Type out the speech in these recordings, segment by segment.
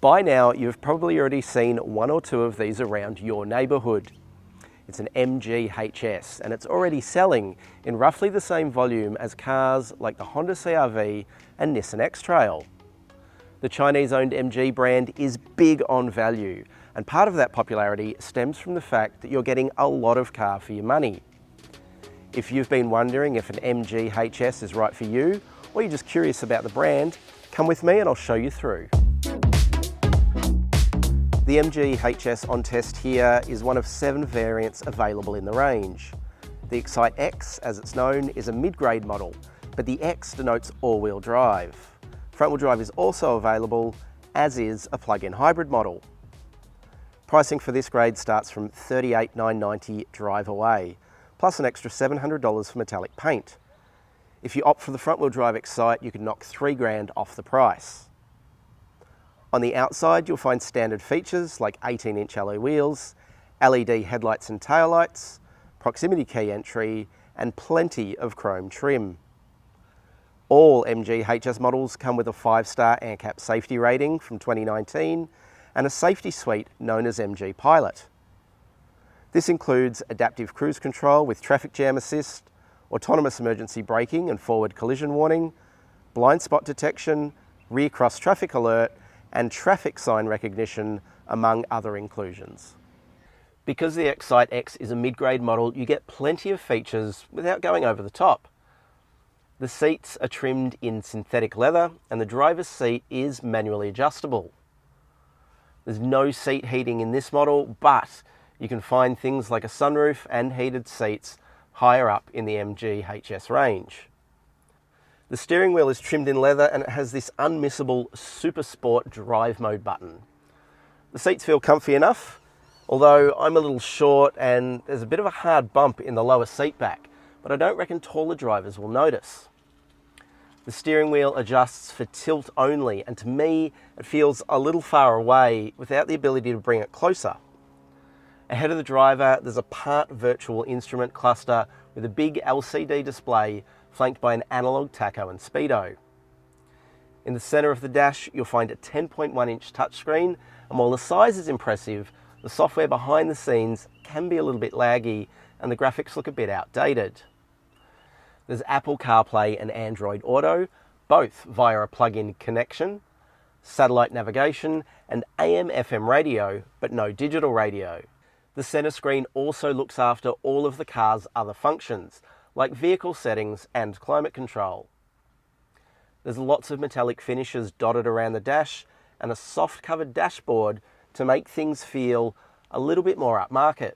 By now, you've probably already seen one or two of these around your neighbourhood. It's an MG HS, and it's already selling in roughly the same volume as cars like the Honda CR-V and Nissan X-Trail. The Chinese-owned MG brand is big on value, and part of that popularity stems from the fact that you're getting a lot of car for your money. If you've been wondering if an MG HS is right for you, or you're just curious about the brand, come with me and I'll show you through. The MG HS on test here is one of 7 variants available in the range. The Excite X, as it's known, is a mid-grade model, but the X denotes all-wheel drive. Front-wheel drive is also available, as is a plug-in hybrid model. Pricing for this grade starts from $38,990 drive away, plus an extra $700 for metallic paint. If you opt for the front-wheel drive Excite, you can knock $3,000 off the price. On the outside, you'll find standard features like 18-inch alloy wheels, LED headlights and taillights, proximity key entry, and plenty of chrome trim. All MG HS models come with a 5-star ANCAP safety rating from 2019 and a safety suite known as MG Pilot. This includes adaptive cruise control with traffic jam assist, autonomous emergency braking and forward collision warning, blind spot detection, rear cross traffic alert, and traffic sign recognition, among other inclusions. Because the Excite X is a mid-grade model, you get plenty of features without going over the top. The seats are trimmed in synthetic leather, and the driver's seat is manually adjustable. There's no seat heating in this model, but you can find things like a sunroof and heated seats higher up in the MG HS range. The steering wheel is trimmed in leather and it has this unmissable Super Sport drive mode button. The seats feel comfy enough, although I'm a little short and there's a bit of a hard bump in the lower seat back, but I don't reckon taller drivers will notice. The steering wheel adjusts for tilt only, and to me it feels a little far away without the ability to bring it closer. Ahead of the driver, there's a part virtual instrument cluster with a big LCD display flanked by an analog tacho and speedo. In the center of the dash, you'll find a 10.1-inch touchscreen, and while the size is impressive, the software behind the scenes can be a little bit laggy and the graphics look a bit outdated. There's Apple CarPlay and Android Auto, both via a plug-in connection, satellite navigation, and AM/FM radio, but no digital radio. The center screen also looks after all of the car's other functions, like vehicle settings and climate control. There's lots of metallic finishes dotted around the dash and a soft covered dashboard to make things feel a little bit more upmarket.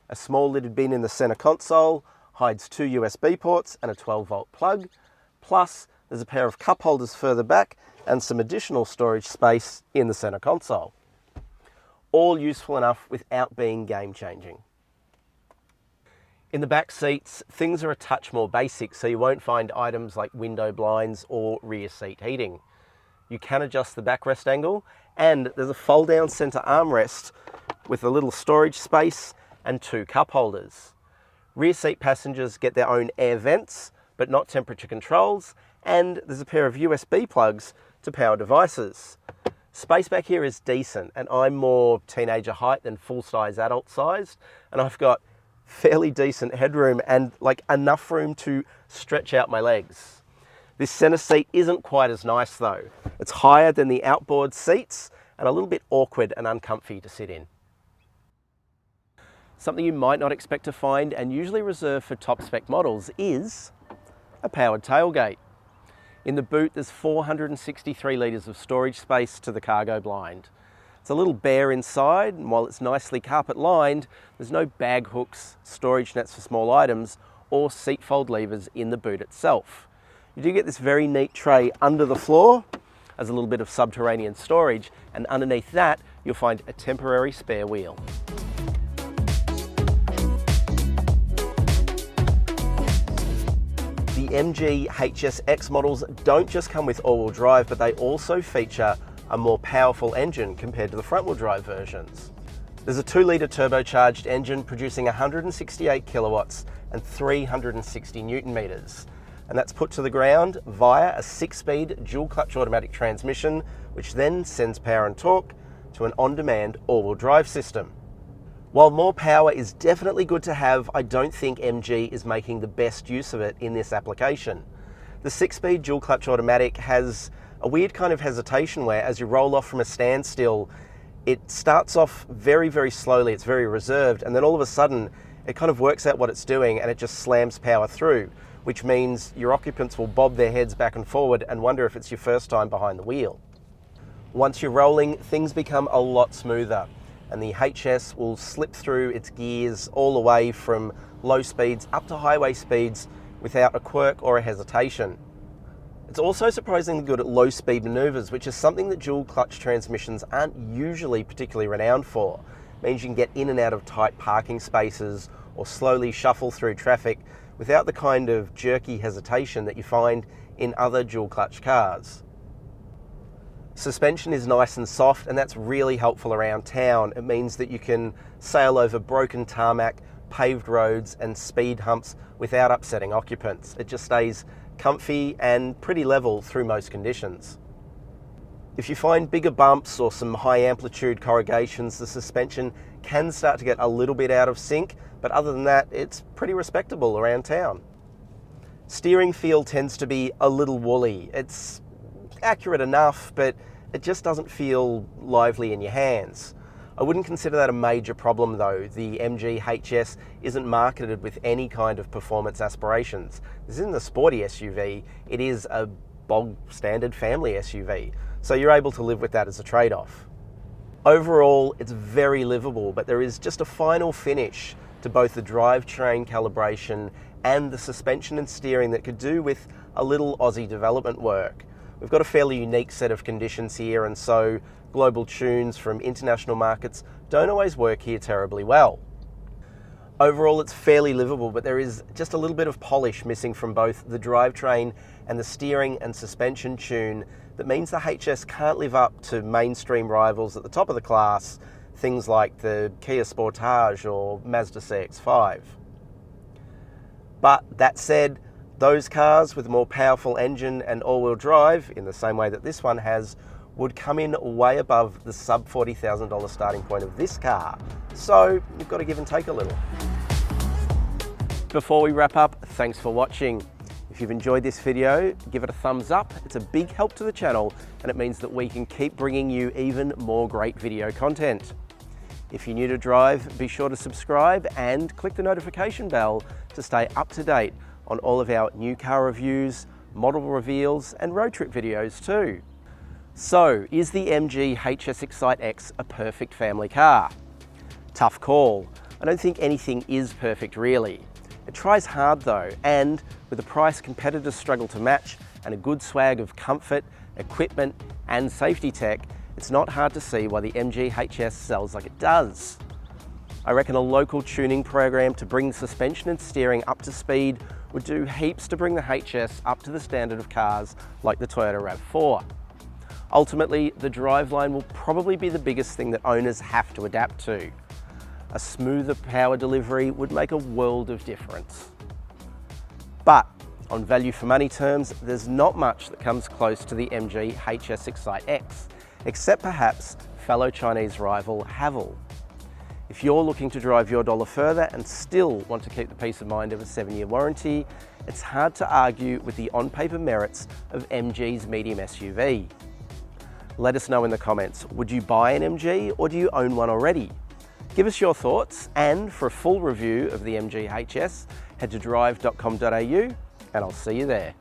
A small lidded bin in the center console hides 2 USB ports and a 12-volt plug, plus there's a pair of cup holders further back and some additional storage space in the center console. All useful enough without being game-changing. In the back seats, things are a touch more basic, so you won't find items like window blinds or rear seat heating. You can adjust the backrest angle, and there's a fold-down center armrest with a little storage space and 2 cup holders. Rear seat passengers get their own air vents, but not temperature controls, and there's a pair of USB plugs to power devices. Space back here is decent, and I'm more teenager height than full-size adult sized, and I've got fairly decent headroom and like enough room to stretch out my legs. This center seat isn't quite as nice though. It's higher than the outboard seats and a little bit awkward and uncomfy to sit in. Something you might not expect to find and usually reserved for top spec models is a powered tailgate. In the boot, there's 463 litres of storage space to the cargo blind. It's a little bare inside, and while it's nicely carpet lined, there's no bag hooks, storage nets for small items, or seat fold levers in the boot itself. You do get this very neat tray under the floor as a little bit of subterranean storage, and underneath that, you'll find a temporary spare wheel. The MG HS X models don't just come with all-wheel drive, but they also feature a more powerful engine compared to the front-wheel drive versions. There's a 2-litre turbocharged engine producing 168 kilowatts and 360 newton meters. and that's put to the ground via a 6-speed dual clutch automatic transmission, which then sends power and torque to an on-demand all-wheel drive system. While more power is definitely good to have, I don't think MG is making the best use of it in this application. The 6-speed dual clutch automatic has a weird kind of hesitation where as you roll off from a standstill, it starts off very, very slowly, it's very reserved, and then all of a sudden it kind of works out what it's doing and it just slams power through, which means your occupants will bob their heads back and forward and wonder if it's your first time behind the wheel. Once you're rolling, things become a lot smoother, and the HS will slip through its gears all the way from low speeds up to highway speeds without a quirk or a hesitation. It's also surprisingly good at low speed maneuvers, which is something that dual clutch transmissions aren't usually particularly renowned for. It means you can get in and out of tight parking spaces or slowly shuffle through traffic without the kind of jerky hesitation that you find in other dual clutch cars. Suspension is nice and soft, and that's really helpful around town. It means that you can sail over broken tarmac, paved roads and speed humps without upsetting occupants. It just stays comfy and pretty level through most conditions. If you find bigger bumps or some high amplitude corrugations, the suspension can start to get a little bit out of sync, but other than that, it's pretty respectable around town. Steering feel tends to be a little woolly. It's accurate enough, but it just doesn't feel lively in your hands. I wouldn't consider that a major problem though. The MG HS isn't marketed with any kind of performance aspirations. This isn't a sporty SUV, it is a bog standard family SUV. So you're able to live with that as a trade-off. Overall, it's very livable, but there is just a final finish to both the drivetrain calibration and the suspension and steering that could do with a little Aussie development work. We've got a fairly unique set of conditions here, and so global tunes from international markets don't always work here terribly well. Overall, it's fairly livable, but there is just a little bit of polish missing from both the drivetrain and the steering and suspension tune that means the HS can't live up to mainstream rivals at the top of the class, things like the Kia Sportage or Mazda CX-5. But that said, those cars with a more powerful engine and all-wheel drive, in the same way that this one has, would come in way above the sub $40,000 starting point of this car. So you've got to give and take a little. Before we wrap up, thanks for watching. If you've enjoyed this video, give it a thumbs up. It's a big help to the channel, and it means that we can keep bringing you even more great video content. If you're new to Drive, be sure to subscribe and click the notification bell to stay up to date on all of our new car reviews, model reveals and road trip videos too. So, is the MG HS Excite X a perfect family car? Tough call. I don't think anything is perfect really. It tries hard though, and with a price competitors struggle to match and a good swag of comfort, equipment and safety tech, it's not hard to see why the MG HS sells like it does. I reckon a local tuning program to bring suspension and steering up to speed would do heaps to bring the HS up to the standard of cars like the Toyota RAV4. Ultimately, the driveline will probably be the biggest thing that owners have to adapt to. A smoother power delivery would make a world of difference. But on value for money terms, there's not much that comes close to the MG HS Excite X, except perhaps fellow Chinese rival Haval. If you're looking to drive your dollar further and still want to keep the peace of mind of a 7-year warranty, it's hard to argue with the on-paper merits of MG's medium SUV. Let us know in the comments, would you buy an MG or do you own one already? Give us your thoughts, and for a full review of the MG HS, head to drive.com.au and I'll see you there.